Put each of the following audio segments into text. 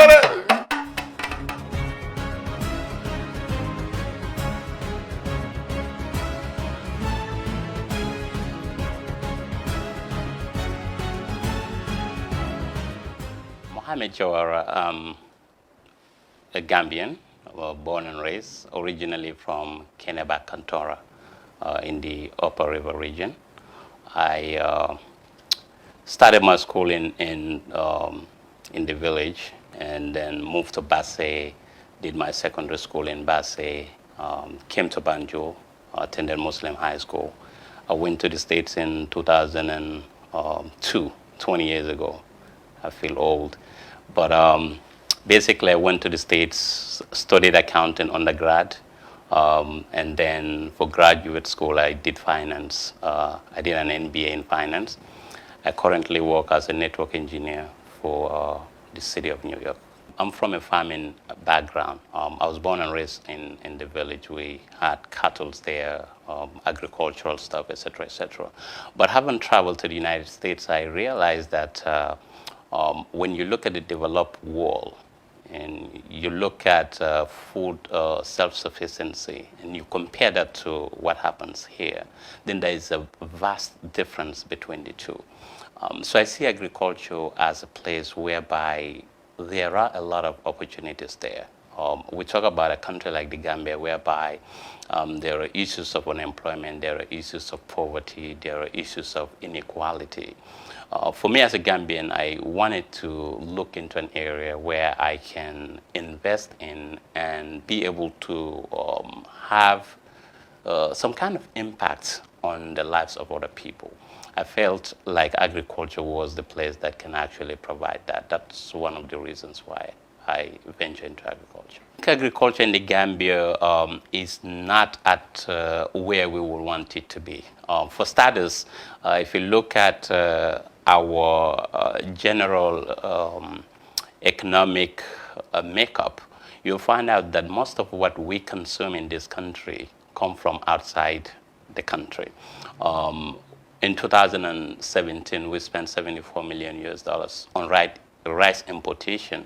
Muhammed Jawara, a Gambian, born and raised, originally from Keneba, Kantora, in the Upper River region. I started my school in the village, and then moved to Basse, did my secondary school in Basse, came to Banjul, attended Muslim high school. I went to the States in 2002, 20 years ago. I feel old. But basically, I went to the States, studied accounting undergrad, and then for graduate school, I did finance. I did an MBA in finance. I currently work as a network engineer for the city of New York. I'm from a farming background. I was born and raised in the village. We had cattle there, agricultural stuff, et cetera, et cetera. But having traveled to the United States, I realized that when you look at the developed world and you look at food self-sufficiency and you compare that to what happens here, then there is a vast difference between the two. So I see agriculture as a place whereby there are a lot of opportunities there. We talk about a country like the Gambia whereby there are issues of unemployment, there are issues of poverty, there are issues of inequality. For me as a Gambian, I wanted to look into an area where I can invest in and be able to have some kind of impact on the lives of other people. I felt like agriculture was the place that can actually provide that. That's one of the reasons why I venture into agriculture. Agriculture in the Gambia is not at where we would want it to be. For starters, if you look at our general economic makeup, you'll find out that most of what we consume in this country come from outside the country. In 2017, we spent $74 million on rice importation.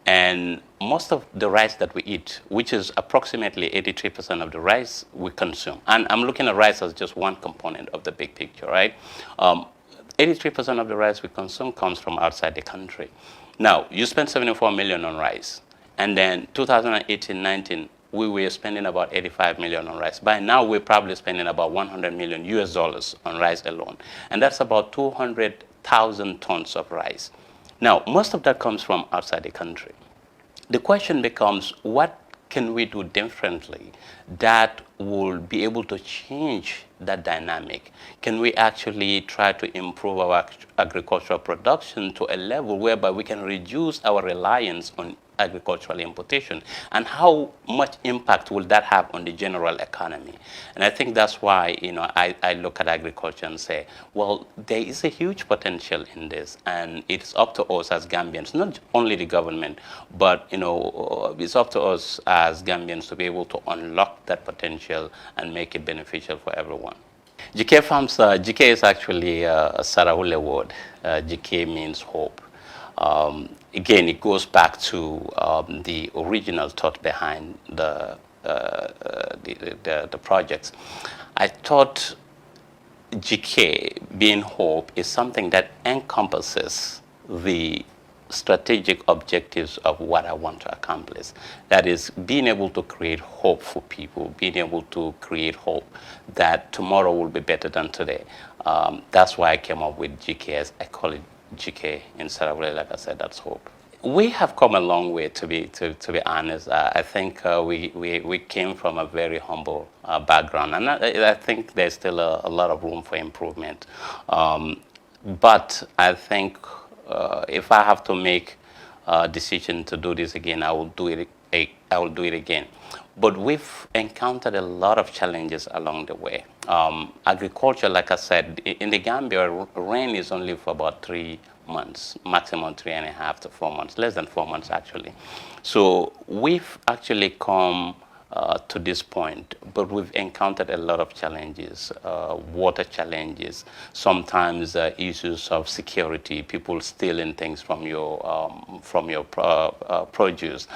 And most of the rice that we eat, which is approximately 83% of the rice we consume, and I'm looking at rice as just one component of the big picture, right? 83% of the rice we consume comes from outside the country. Now, you spend $74 million on rice, and then 2018-19, we were spending about $85 million on rice. By now, we're probably spending about $100 million on rice alone. And that's about 200,000 tons of rice. Now, most of that comes from outside the country. The question becomes, what can we do differently that will be able to change that dynamic? Can we actually try to improve our agricultural production to a level whereby we can reduce our reliance on agricultural importation, and how much impact will that have on the general economy? And I think that's why I look at agriculture and say, well, there is a huge potential in this, and it's up to us as Gambians, not only the government, but it's up to us as Gambians to be able to unlock that potential and make it beneficial for everyone. GK Farms, GK is actually a Sarahule word. GK means hope. Again, it goes back to the original thought behind the projects. I thought GK, being hope, is something that encompasses the strategic objectives of what I want to accomplish. That is, being able to create hope for people, being able to create hope that tomorrow will be better than today. That's why I came up with GK, as I call it GK in Sarawak. Like I said, that's hope. We have come a long way, to be honest. I think we came from a very humble background, and I think there's still a lot of room for improvement. But I think if I have to make a decision to do this again, I will do it again. But we've encountered a lot of challenges along the way. Agriculture, like I said, in the Gambia, rain is only for about 3 months, maximum 3.5 to 4 months, less than 4 months actually. So we've actually come to this point, but we've encountered a lot of challenges, water challenges, sometimes issues of security, people stealing things from your produce,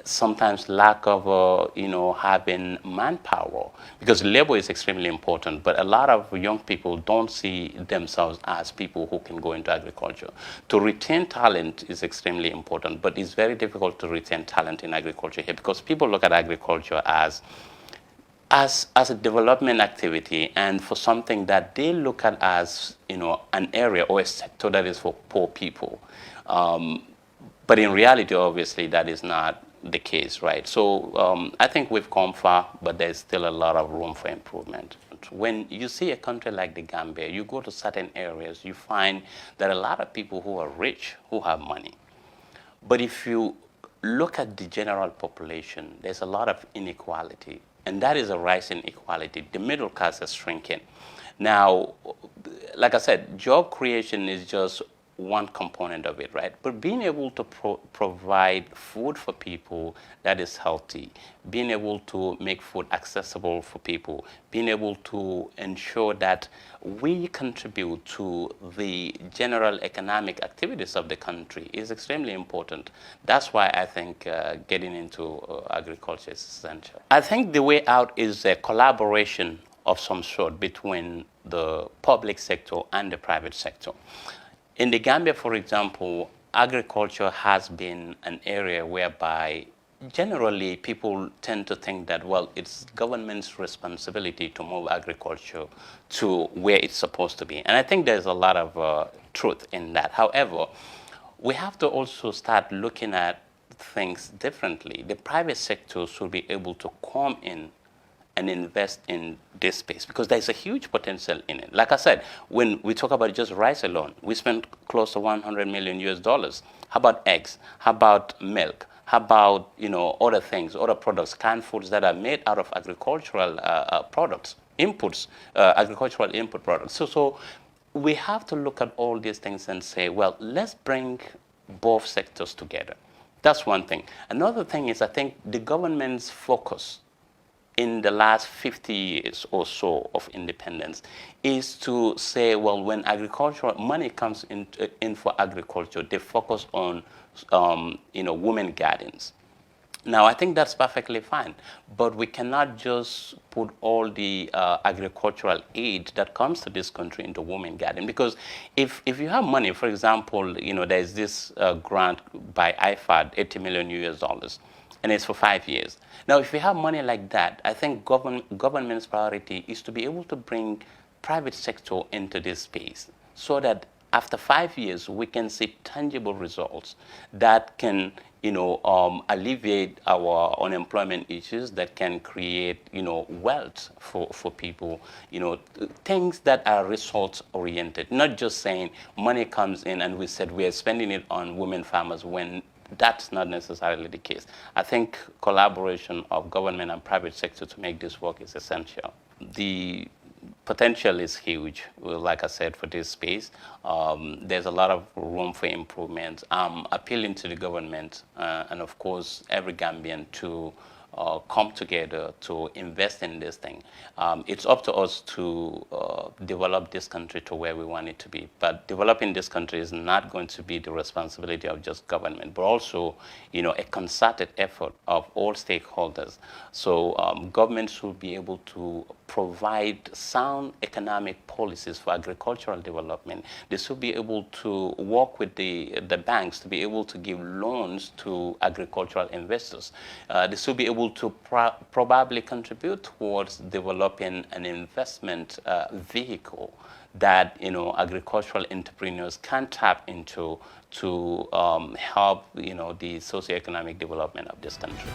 sometimes lack of having manpower, because labor is extremely important, but a lot of young people don't see themselves as people who can go into agriculture. To retain talent is extremely important, but it's very difficult to retain talent in agriculture here because people look at agriculture as a development activity and for something that they look at as an area or a sector that is for poor people. But in reality, obviously, that is not the case, right? So I think we've come far, but there's still a lot of room for improvement. When you see a country like the Gambia, you go to certain areas, you find that a lot of people who are rich, who have money. But if you look at the general population, there's a lot of inequality, and that is a rising inequality. The middle class is shrinking. Now, like I said, job creation is just one component of it, right? But being able to provide food for people that is healthy, being able to make food accessible for people, being able to ensure that we contribute to the general economic activities of the country is extremely important. That's why I think getting into agriculture is essential. I think the way out is a collaboration of some sort between the public sector and the private sector. In the Gambia, for example, agriculture has been an area whereby generally people tend to think that, well, it's government's responsibility to move agriculture to where it's supposed to be. And I think there's a lot of truth in that. However, we have to also start looking at things differently. The private sector should be able to come in and invest in this space because there's a huge potential in it. Like I said, when we talk about just rice alone, we spent close to 100 million US dollars. How about eggs? How about milk? How about other things, other products, canned foods that are made out of agricultural products, inputs, agricultural input products. So we have to look at all these things and say, well, let's bring both sectors together. That's one thing. Another thing is I think the government's focus in the last 50 years or so of independence is to say, well, when agricultural money comes in for agriculture, they focus on, women gardens. Now, I think that's perfectly fine, but we cannot just put all the agricultural aid that comes to this country into women garden, because if you have money, for example, there's this grant by IFAD, 80 million US dollars, and it's for 5 years. Now, if we have money like that, I think government's priority is to be able to bring private sector into this space so that after 5 years, we can see tangible results that can, alleviate our unemployment issues, that can create, wealth for people, things that are results-oriented, not just saying money comes in and we said we are spending it on women farmers when that's not necessarily the case. I think collaboration of government and private sector to make this work is essential. The potential is huge, like I said, for this space. There's a lot of room for improvement. I'm appealing to the government and, of course, every Gambian to come together to invest in this thing. It's up to us to develop this country to where we want it to be. But developing this country is not going to be the responsibility of just government, but also, a concerted effort of all stakeholders. So government should be able to provide sound economic policies for agricultural development. They should be able to work with the banks to be able to give loans to agricultural investors. They should be able to probably contribute towards developing an investment vehicle that agricultural entrepreneurs can tap into to help the socioeconomic development of this country.